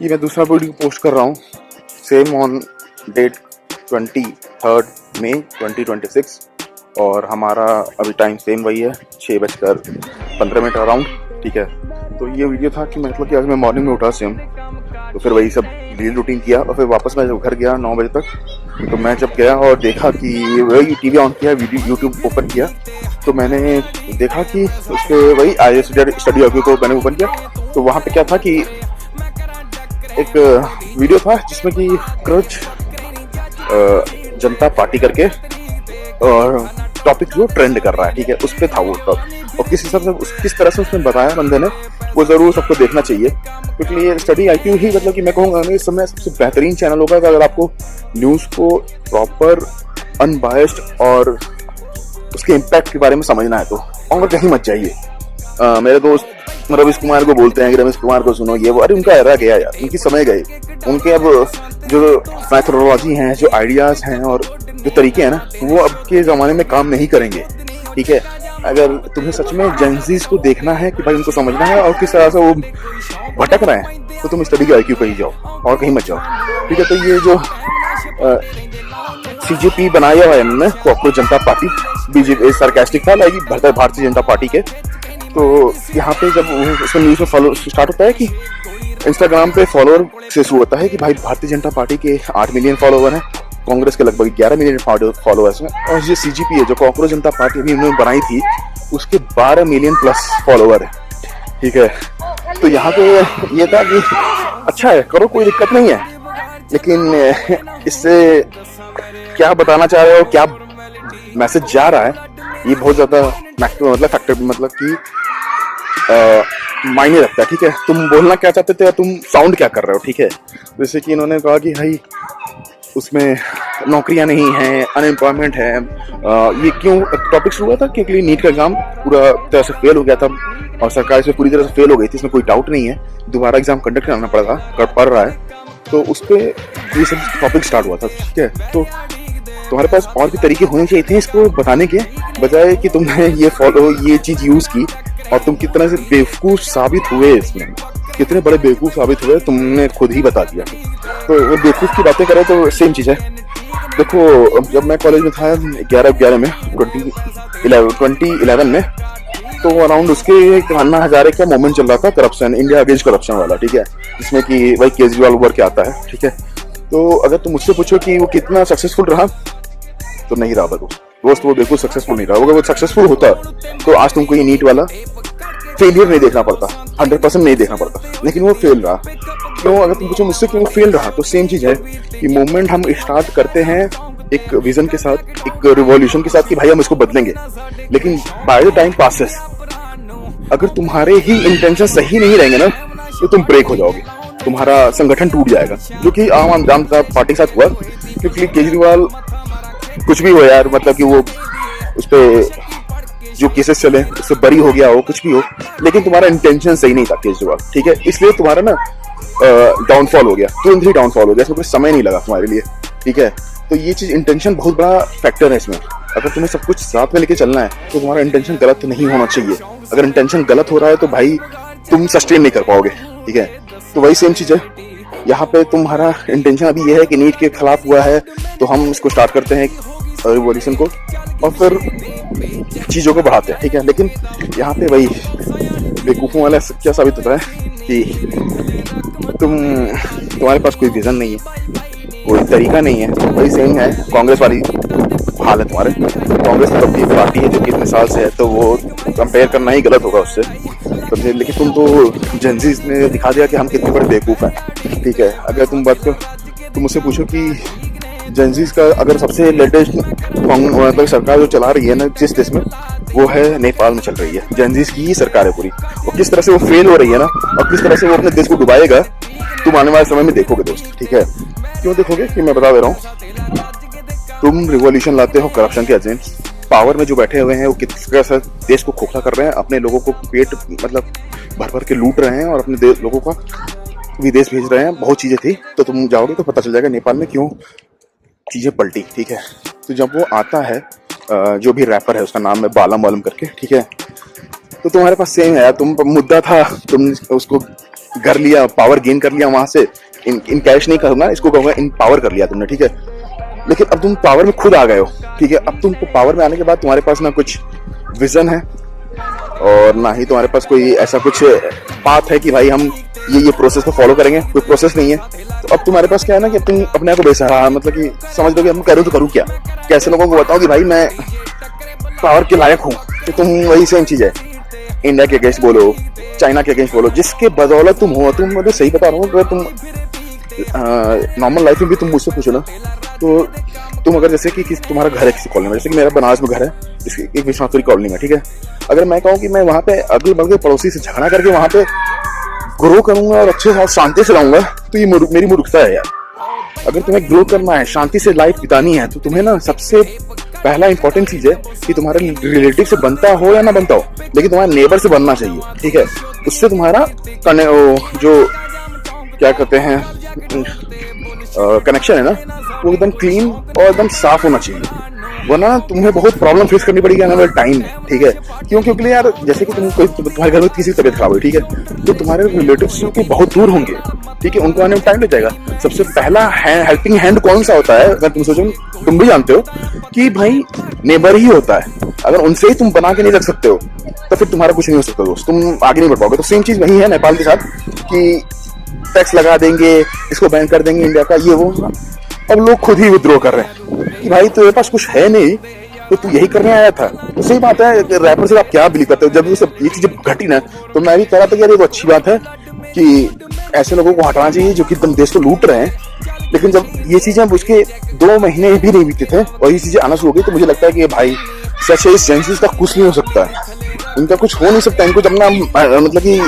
ये मैं दूसरा वीडियो पोस्ट कर रहा हूँ, सेम ऑन डेट 23 मई 2026 और हमारा अभी टाइम सेम वही है 6:15 अराउंड। ठीक है, तो ये वीडियो था कि मतलब कि आज मैं मॉर्निंग में उठा सेम, तो फिर वही सब डेली रूटीन किया और फिर वापस मैं जब घर गया 9 बजे तक, तो मैं जब गया और देखा कि वही टीवी ऑन किया, वीडियो यूट्यूब ओपन किया, तो मैंने देखा कि उस पर वही IAS स्टडी ऑडियो को मैंने ओपन किया, तो वहाँ पे क्या था कि एक वीडियो था जिसमें कि क्रच जनता पार्टी करके और टॉपिक जो ट्रेंड कर रहा है, ठीक है, उस पर था वो टॉपिक, और किस हिसाब से किस तरह से उसने बताया बंदे ने, वो जरूर सबको देखना चाहिए, क्योंकि ये स्टडी IQ ही मतलब कि मैं कहूँगा इस समय सबसे बेहतरीन चैनल होगा अगर आपको न्यूज़ को प्रॉपर अनबायस्ड और उसके इम्पैक्ट के बारे में समझना है, तो और कहीं मत जाइए। मेरे दोस्त रमेश कुमार को बोलते हैं कि रमेश कुमार को सुनो ये वो, अरे उनका एरा गया यार, उनकी समय गए, उनके अब जो मैथोडोलॉजी हैं, जो आइडियाज हैं और जो तरीके हैं ना, वो अब के ज़माने में काम नहीं करेंगे। ठीक है, अगर तुम्हें सच में जेंजीज को देखना है कि भाई उनको समझना है और किस तरह से वो भटक रहे हैं, तो तुम स्टडी के IQ पे ही जाओ और कहीं मत जाओ। ठीक है, तो ये जो CJP बनाया हुआ है इन्होंने, कॉकरोच जनता पार्टी, BJP सरकास्टिक था लाइक भारतीय जनता पार्टी के, तो यहाँ पे जब उसमें न्यूज़ में फॉलो स्टार्ट होता है कि इंस्टाग्राम पे फॉलोअर से शुरू होता है कि भाई भारतीय जनता पार्टी के 8 मिलियन फॉलोवर हैं, कांग्रेस के लगभग 11 मिलियन फॉलोअर्स हैं, और ये CJP है जो कॉकरोच जनता पार्टी अभी उन्होंने बनाई थी, उसके 12 मिलियन प्लस फॉलोवर है। ठीक है, तो यहाँ पे ये था कि अच्छा है, करो, कोई दिक्कत नहीं है, लेकिन इससे क्या बताना चाह रहे हो, क्या मैसेज जा रहा है, ये बहुत ज्यादा मतलब फैक्टर मतलब कि मायने रखता है। ठीक है, तुम बोलना क्या चाहते थे, तुम साउंड क्या कर रहे हो। ठीक है, जैसे कि इन्होंने कहा कि भाई उसमें नौकरियां नहीं हैं, अनएम्प्लॉयमेंट है, ये क्यों टॉपिक शुरू हुआ था क्योंकि नीट का एग्जाम पूरा तरह से फेल हो गया था और सरकार इसमें पूरी तरह से फेल हो गई थी, इसमें कोई डाउट नहीं है, दोबारा एग्जाम कंडक्ट करना पड़ रहा है, तो उस पर ये सब टॉपिक स्टार्ट हुआ था। ठीक है, तो तुम्हारे पास और भी तरीके होने चाहिए थे इसको बताने के बजाय कि तुमने ये चीज यूज की और तुम कितना से बेवकूफ साबित हुए, इसमें कितने बड़े बेवकूफ साबित हुए तुमने खुद ही बता दिया। तो वो बेवकूफ की बातें करें तो सेम चीज है। देखो, जब मैं कॉलेज में था 2011 में 2011 में, तो अराउंड उसके अन्ना हजारे का मूवमेंट चल रहा था, करप्शन, इंडिया अगेंस्ट करप्शन वाला। ठीक है, जिसमें कि भाई केजरीवाल उभर के आता है। ठीक है, तो अगर तुम मुझसे पूछो कि वो कितना सक्सेसफुल रहा, तो नहीं रहा दोस्त, वो बिल्कुल सक्सेसफुल नहीं रहा। अगर वो सक्सेसफुल होता तो आज तुमको ये नीट वाला फेलियर नहीं देखना पड़ता, 100% नहीं देखना पड़ता, लेकिन वो फेल रहा। क्यों? अगर तुम पूछो मुझसे क्यों फेल रहा, तो सेम चीज है कि मूवमेंट हम स्टार्ट करते हैं एक विजन के साथ, एक रिवॉल्यूशन के साथ कि भाई हम इसको बदलेंगे, लेकिन बाय द टाइम पासेस अगर तुम्हारे ही इंटेंशन सही नहीं रहेंगे ना, तो तुम ब्रेक हो जाओगे, तुम्हारा संगठन टूट जाएगा, जो कि आम आदमी जनता पार्टी के साथ हुआ। क्योंकि केजरीवाल कुछ भी हो यार, मतलब कि वो उस पर जो केसेस चले उससे बरी हो गया हो, कुछ भी हो, लेकिन तुम्हारा इंटेंशन सही नहीं था केजरीवाल। ठीक है, इसलिए तुम्हारा ना डाउनफॉल हो गया, तुरंत ही डाउनफॉल हो गया, इसमें कुछ समय नहीं लगा तुम्हारे लिए। ठीक है, तो ये चीज इंटेंशन बहुत बड़ा फैक्टर है इसमें। अगर तुम्हें सब कुछ साथ में लेके चलना है तो तुम्हारा इंटेंशन गलत नहीं होना चाहिए। अगर इंटेंशन गलत हो रहा है तो भाई तुम सस्टेन नहीं कर पाओगे। ठीक है, तो वही सेम चीज है यहाँ पे, तुम्हारा इंटेंशन अभी ये है कि नीट के खिलाफ हुआ है, तो हम इसको स्टार्ट करते हैं रिवॉल्यूशन को और फिर चीजों को बढ़ाते हैं। ठीक है, लेकिन यहाँ पे वही बेवकूफों वाला क्या साबित होता है कि तुम्हारे पास कोई विजन नहीं है, कोई तरीका नहीं है। वही सेम है कांग्रेस वाली हालत तुम्हारे। कांग्रेस तो एक पार्टी है जो कि इतने साल से है, तो वो कंपेयर करना ही गलत होगा उससे, तो लेकिन तुम तो जेंजीज ने दिखा दिया कि हम कितने बड़े बेवकूफ हैं। ठीक है, अगर तुम बात कर, तुम मुझसे पूछो कि जेंजीज का अगर सबसे लेटेस्ट मतलब सरकार जो चला रही है ना जिस देश में, वो है नेपाल में चल रही है, जेंजीज की ही सरकार है पूरी, और किस तरह से वो फेल हो रही है ना, और किस तरह से वो अपने देश को डुबाएगा, तुम आने वाले समय में देखोगे दोस्त। ठीक है, क्यों देखोगे कि मैं बता दे रहा हूँ, तुम रिवॉल्यूशन लाते हो करप्शन के एजेंट्स, पावर में जो बैठे हुए हैं वो किस तरह से देश को खोखला कर रहे हैं, अपने लोगों को पेट मतलब भर भर के लूट रहे हैं और अपने लोगों का विदेश भेज रहे हैं। बहुत चीजें थी, तो तुम जाओगे तो पता चल जाएगा नेपाल में क्यों चीजें पलटी। ठीक है, तो जब वो आता है, जो भी रैपर है उसका नाम है बालम वालम करके। ठीक है, तो तुम्हारे पास सेम है, तुम मुद्दा था, तुम उसको कर लिया, पावर गेन कर लिया वहां से, इन कैश नहीं कहूंगा, इसको कहूंगा इन पावर कर लिया तुमने, ठीक है। लेकिन अब तुम पावर में खुद आ गए हो, ठीक है। अब तुमको पावर में आने के बाद तुम्हारे पास ना कुछ विजन है और ना ही तुम्हारे पास कोई ऐसा कुछ बात है कि भाई हम ये प्रोसेस को फॉलो करेंगे, कोई प्रोसेस नहीं है। तो अब तुम्हारे पास क्या है ना कि तुम अपने आप को बेसहारा, मतलब कि समझ लो कि हम करूँ तो करूँ क्या, कैसे लोगों को बताओ कि भाई मैं पावर के लायक हूँ। तो तुम वही सेम चीज है, इंडिया के अगेंस्ट बोलो, चाइना के अगेंस्ट बोलो, जिसके बदौलत तुम हो, तुम मुझे सही बता रहा हूँ, अगर तुम नॉर्मल लाइफ में भी तुम मुझसे पूछो ना, तो तुम अगर जैसे कि तुम्हारा घर है किसी कॉलोनी में, जैसे कि मेरा बनारस में घर है, इसकी एक विश्वनाथपुरी कॉलोनी में, ठीक है। अगर मैं कहूँ कि मैं वहाँ पे अगल बगल पड़ोसी से झगड़ा करके वहाँ पे ग्रो करूंगा और अच्छे साथ शांति से रहूंगा, तो ये मेरी मूर्खता है यार। अगर तुम्हें ग्रो करना है, शांति से लाइफ बितानी है, तो तुम्हें ना सबसे पहला इंपॉर्टेंट चीज है कि तुम्हारे रिलेटिव से बनता हो या ना बनता हो, लेकिन तुम्हारे नेबर से बनना चाहिए, ठीक है। उससे तुम्हारा जो क्या कहते हैं कनेक्शन है ना, वो एकदम क्लीन और एकदम साफ होना चाहिए, वरना तुम्हें बहुत प्रॉब्लम फेस करनी पड़ेगी आने वाले टाइम में, ठीक है। क्यों? क्योंकि यार जैसे कि तुम्हारे घर में किसी की तबीयत खराब हुई, ठीक है, तो तुम्हारे रिलेटिव्स के बहुत दूर होंगे, ठीक है, उनको आने में टाइम लग जाएगा। सबसे पहला हेल्पिंग हैंड कौन सा होता है, अगर तुम सोचो, तुम भी जानते हो कि भाई नेबर ही होता है। अगर उनसे ही तुम बना के नहीं रख सकते हो तो फिर तुम्हारा कुछ नहीं हो सकता दोस्त, तुम आगे नहीं बढ़ पाओगे। तो सेम चीज वही है नेपाल के साथ कि टैक्स लगा देंगे, इसको बैन कर देंगे इंडिया का, ये वो। अब लोग खुद ही विद्रोह कर रहे हैं कि भाई तेरे पास कुछ है नहीं, तो तू यही करने आया था। तो सही बात है, रैपर से आप क्या बिलीव करते हो? जब ये चीज घटी ना, तो मैं भी कह रहा था कि यार ये तो अच्छी बात है कि ऐसे लोगों को हटाना चाहिए जो कि एकदम देश को लूट रहे हैं। लेकिन जब ये चीजें उसके 2 महीने भी नहीं बीते थे और ये चीजें आना शुरू हो गई, तो मुझे लगता है कि भाई सच है, इस जेंसिस का कुछ नहीं हो सकता है, इनका कुछ हो नहीं सकता, इनको अपना मतलब कि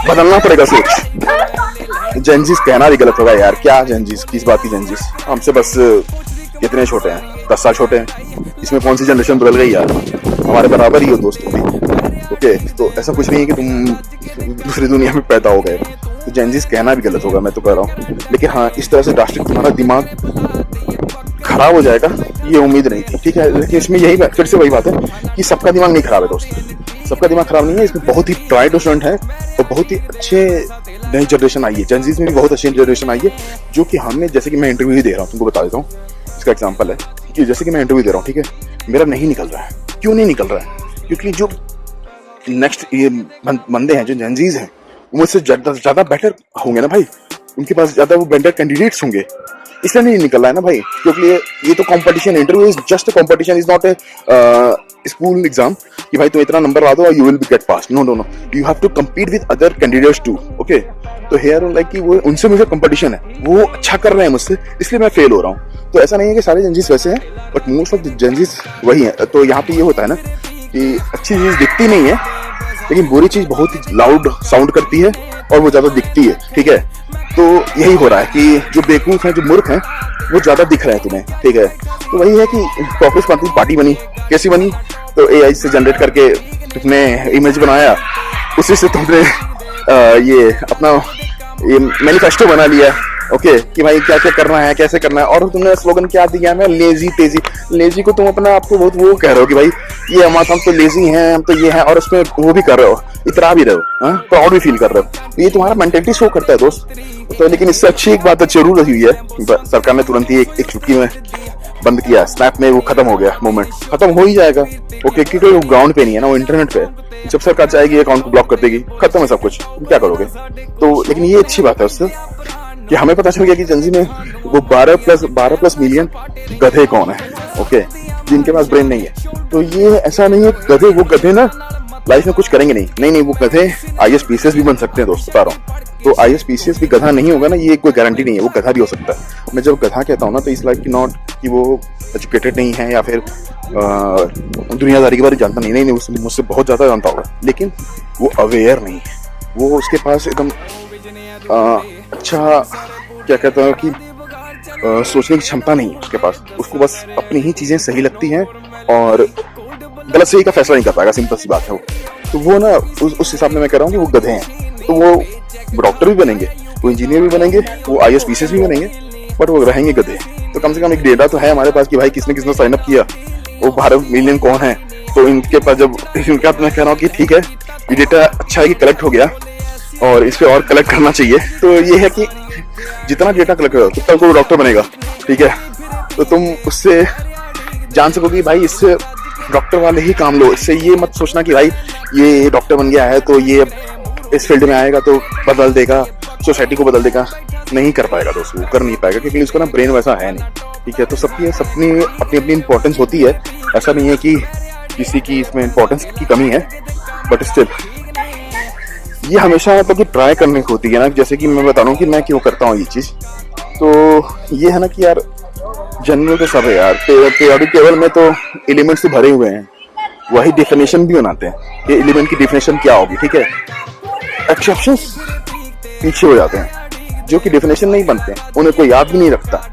बदलना पड़ेगा सोच। जेंजिस कहना भी गलत होगा यार, क्या जेंजिस, किस बात की जेंजिस, हमसे बस कितने छोटे हैं, 10 साल छोटे हैं, इसमें कौन सी जनरेशन बदल गई यार, हमारे बराबर ही हो दोस्त भी। ओके, तो ऐसा कुछ नहीं है कि तुम दूसरी दुनिया में पैदा हो गए, तो जेंजिस कहना भी गलत होगा, मैं तो कह रहा हूँ। लेकिन हाँ, इस तरह से ड्रास्टिक तुम्हारा दिमाग खराब हो जाएगा ये उम्मीद नहीं थी, ठीक है। लेकिन इसमें यही फिर से वही बात है कि सबका दिमाग नहीं खराब है दोस्त, सबका दिमाग खराब नहीं है। इसमें बहुत ही ब्राइट स्टूडेंट है और बहुत ही अच्छे नई जनरेशन आई है, जेंजीज में भी बहुत अच्छी जनरेशन आई है, जो कि हमें, जैसे कि मैं इंटरव्यू ही दे रहा हूँ, तुमको बता देता हूँ, इसका एग्जांपल है कि जैसे कि मैं इंटरव्यू दे रहा हूँ, ठीक है, मेरा नहीं निकल रहा है। क्यों नहीं निकल रहा है? क्योंकि जो नेक्स्ट ये बंदे हैं, जो जेंजीज हैं, मुझसे ज्यादा बेटर होंगे ना भाई, उनके पास ज्यादा वो बेटर कैंडिडेट्स होंगे, इसलिए नहीं निकल रहा है ना भाई। क्योंकि ये तो competition, interview is just a competition, is not a school exam कि भाई तुम इतना नंबर ला दो और you will be get pass. No no no, you have to compete with other candidates too. Okay, तो हियर लाइक कि वो उनसे मुझे कंपटीशन है, वो अच्छा कर रहे हैं मुझसे, इसलिए मैं फेल हो रहा हूँ। तो ऐसा नहीं है कि सारे जेंजीज वैसे हैं, but most of the Gen Zs वही है। तो यहाँ पे ये होता है ना कि अच्छी चीज दिखती नहीं है, लेकिन बुरी चीज बहुत ही लाउड साउंड करती है और वो ज्यादा दिखती है, ठीक है। तो यही हो रहा है कि जो बेवकूफ हैं, जो मूर्ख हैं, वो ज्यादा दिख रहे हैं तुम्हें, ठीक है। तो वही है कि पॉपुलर पार्टी बनी, कैसी बनी? तो एआई से जनरेट करके तुमने इमेज बनाया, उसी से तुमने ये अपना ये मैनिफेस्टो बना लिया, ओके, कि भाई क्या क्या करना है, कैसे करना है। और तुमने स्लोगन क्या दिया है? लेजी तेजी। लेजी को तुम अपना आपको बहुत वो कह रहे हो कि भाई ये हम तो लेजी हैं, हम तो ये हैं, और उसमें वो भी कर रहे हो, इतरा भी रहे हो, प्राउड भी फील कर रहे हो। ये तुम्हारा मेंटेलिटी शो करता है दोस्त। तो लेकिन इससे अच्छी एक बात जरूर हुई है, सरकार ने तुरंत ही एक चुटकी में बंद किया, स्नैप में वो खत्म हो गया, मूवमेंट खत्म हो ही जाएगा। ओके, क्योंकि वो ग्राउंड पे नहीं है ना, वो इंटरनेट पे है। जब सरकार चाहेगी अकाउंट को ब्लॉक कर देगी, खत्म है सब कुछ, क्या करोगे? तो लेकिन ये अच्छी बात है उससे कि हमें पता चल गया कि जेंजी में वो 12 प्लस मिलियन गधे कौन है, ओके, जिनके पास ब्रेन नहीं है। तो ये ऐसा नहीं है गधे, वो गधे ना लाइफ में कुछ करेंगे नहीं, वो गधे IAS PCS भी बन सकते हैं दोस्त, बता रहा हूँ। तो IAS PCS भी गधा नहीं होगा ना, ये कोई गारंटी नहीं है, वो गधा भी हो सकता है। मैं जब गधा कहता हूँ ना, तो इस लाइफ की नॉट कि वो एजुकेटेड नहीं है या फिर दुनियादारी के बारे में जानता नहीं, मुझसे बहुत ज्यादा जानता होगा, लेकिन वो अवेयर नहीं है, वो उसके पास एकदम अच्छा क्या कहता है कि सोचने की क्षमता नहीं है उसके पास। उसको बस अपनी ही चीजें सही लगती हैं और गलत सही का फैसला नहीं कर पाएगा, सिंपल सी बात है वो। तो वो ना उस हिसाब में मैं कह रहा हूँ कि वो गधे हैं। तो वो डॉक्टर भी बनेंगे, वो इंजीनियर भी बनेंगे, वो IAS PCS भी बनेंगे, बट वो रहेंगे गधे। तो कम से कम एक डेटा तो है हमारे पास कि भाई किसने साइन अप किया, वो 12 मिलियन कौन है। तो इनके पास जब इनका तो मैं कह रहा हूँ कि ठीक है, ये डेटा अच्छा है कि कलेक्ट हो गया, और इस पे और कलेक्ट करना चाहिए। तो ये है कि जितना डेटा कलेक्ट करो तो कल को डॉक्टर बनेगा, ठीक है, तो तुम उससे जान सकोगे भाई इससे डॉक्टर वाले ही काम लो। इससे ये मत सोचना कि भाई ये डॉक्टर बन गया है तो ये इस फील्ड में आएगा तो बदल देगा, सोसाइटी को बदल देगा। नहीं कर पाएगा दोस्तों, वो कर नहीं पाएगा, क्योंकि उसका ना ब्रेन वैसा है नहीं, ठीक है। तो सबकी अपनी अपनी इंपॉर्टेंस होती है, ऐसा नहीं है कि किसी की इसमें इंपॉर्टेंस की कमी है, बट स्टिल ये हमेशा मतलब कि ट्राई करने की होती है ना। जैसे कि मैं बता रहा हूँ कि मैं क्यों करता हूँ ये चीज़, तो ये है ना कि यार जनरल तो सब है यार, पीरियोडिक टेबल में तो एलिमेंट्स तो भरे हुए हैं, वही डेफिनेशन भी बनाते हैं कि एलिमेंट की डेफिनेशन क्या होगी, ठीक है। एक्सेप्शंस पीछे हो जाते हैं, जो कि डेफिनेशन नहीं बनते, उन्हें कोई याद भी नहीं रखता,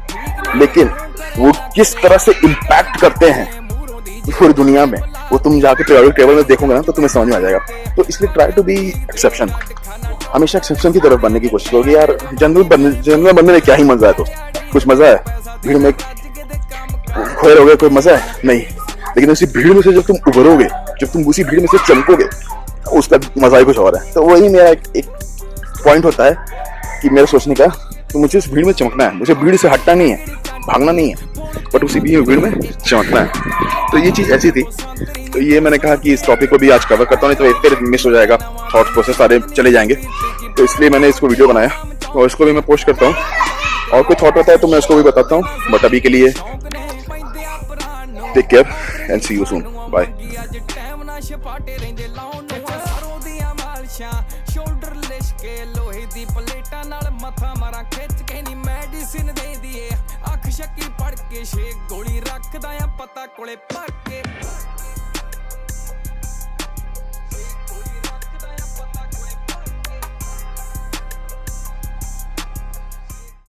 लेकिन वो किस तरह से इम्पैक्ट करते हैं पूरी दुनिया में, वो तुम जाके पीरियोडिक टेबल में देखोगे ना तो तुम्हें समझ में आ जाएगा। तो इसलिए ट्राई टू बी एक्सेप्शन, हमेशा एक्सेप्शन की तरफ बनने की कोशिश करोगे यार। जनरल बनने में क्या ही मजा है दोस्त, कुछ मजा है? भीड़ में खोए रहोगे कोई मजा है? नहीं। लेकिन उसी भीड़ में से जब तुम उभरोगे, जब तुम उसी भीड़ में से चमकोगे, उसका मजा ही कुछ और है। तो वही मेरा एक पॉइंट होता है कि मेरा सोचने का, तो मुझे उस भीड़ में चमकना है, मुझे भीड़ से हटना नहीं है, भागना नहीं है, बट उसी भीड़ में चमकना है। तो ये चीज ऐसी थी, तो ये मैंने कहा कि इस टॉपिक को भी आज कवर करता हूँ, नहीं तो फिर मिस हो जाएगा, थॉट प्रोसेस सारे चले जाएंगे। तो इसलिए मैंने इसको वीडियो बनाया और इसको भी मैं पोस्ट करता हूँ, और कोई थॉट होता है तो मैं उसको भी बताता हूँ। बट अभी के लिए take care and see you soon, bye. Shoulder ਲਿਸ਼ਕੇ ਲੋਹੇ ਦੀ ਪਲੇਟਾਂ ਨਾਲ ਮੱਥਾ ਮਾਰਾਂ ਖਿੱਚ ਕੇ ਨੀ ਮੈਡੀਸਿਨ ਦੇ ਦੀਏ ਅੱਖ ਸ਼ੱਕੀ ਪੜ ਕੇ ਛੇ ਗੋਲੀ ਰੱਖਦਾ ਆ ਪਤਾ ਕੋਲੇ ਭਰ ਕੇ